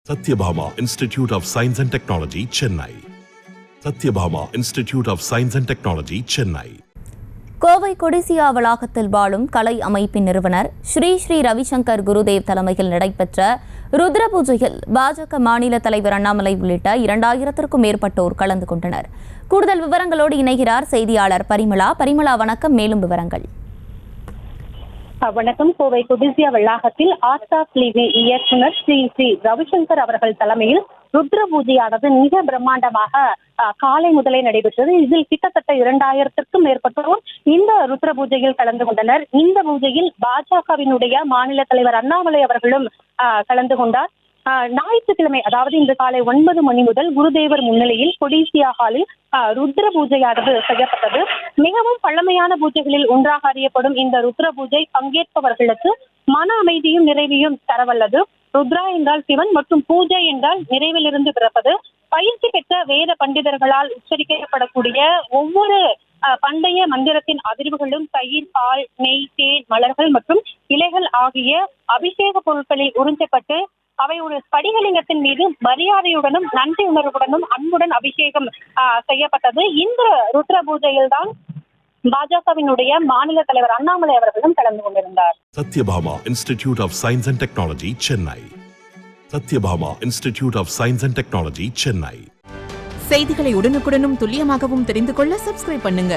Satyabhama Institute of Science and Technology, Chennai. Satyabhama Institute of Science and Technology, Chennai. Kovai Codissia வளாகத்தில் வாழும் கலை அமைப்பின் நிறுவனர் ஸ்ரீ ஸ்ரீ ரவிசங்கர் குருதேவ் தலைமையில் நடைபெற்ற ருத்ர பூஜையில் பாஜக மாநில தலைவர் அண்ணாமலை உள்ளிட்ட 2000க்கும் மேற்பட்டோர் கலந்து கொண்டனர். கூடுதல் விவரங்களோடு இணைகிறார் செய்தியாளர் பரிமளா. வணக்கம். மேலும் விவரங்கள். வணக்கம். கோவை கொடிசியா வளாகத்தில் ஆர்ட் ஆஃப் லிவிங் இயக்குனர் ஸ்ரீ ஸ்ரீ ரவிசங்கர் அவர்கள் தலைமையில் ருத்ர பூஜையானது மிக பிரம்மாண்டமாக காலை முதலே நடைபெற்றது. இதில் கிட்டத்தட்ட 2000க்கும் மேற்பட்டோர் இந்த ருத்ர பூஜையில் கலந்து கொண்டனர். இந்த பூஜையில் பாஜகவினுடைய மாநில தலைவர் அண்ணாமலை அவர்களும் கலந்து கொண்டார். ஞாயிற்றுக்கிழமை, அதாவது இன்று காலை 9 மணி முதல் குருதேவர் முன்னிலையில் கொடிசியா ஹாலில் ருத்ர பூஜையானது செய்யப்பட்டது. மிகவும் பழமையான பூஜைகளில் ஒன்றாக அறியப்படும் இந்த ருத்ர பூஜை பங்கேற்பவர்களுக்கு மன அமைதியும் நிறைவையும் தரவல்லது. ருத்ரா என்றால் சிவன் மற்றும் பூஜை என்றால் நிறைவிலிருந்து பிறப்பது. பயிற்சி பெற்ற வேத பண்டிதர்களால் உச்சரிக்கப்படக்கூடிய ஒவ்வொரு பண்டைய மந்திரத்தின் அதிர்வுகளும் தயிர், பால், நெய், தேன், மலர்கள் மற்றும் இலைகள் ஆகிய அபிஷேக பொருட்களில் உறிஞ்சப்பட்டு அவை ஒரு ஸ்படிகலிங்கத்தின் மீது மரியாதையுடனும் நன்றி உணர்வுடனும் அன்புடன் அபிஷேகம் செய்யப்பட்டது. இந்த ருத்ர பூஜையில் தான் பாஜகவினுடைய மாநில தலைவர் அண்ணாமலை அவர்களும் கலந்து கொண்டிருந்தார். Satyabhama Institute of Science and Technology, Chennai. Satyabhama Institute of Science and Technology, Chennai. செய்திகளை உடனுக்குடனும் துல்லியமாகவும் தெரிந்து கொள்ள சப்ஸ்கிரைப் பண்ணுங்க.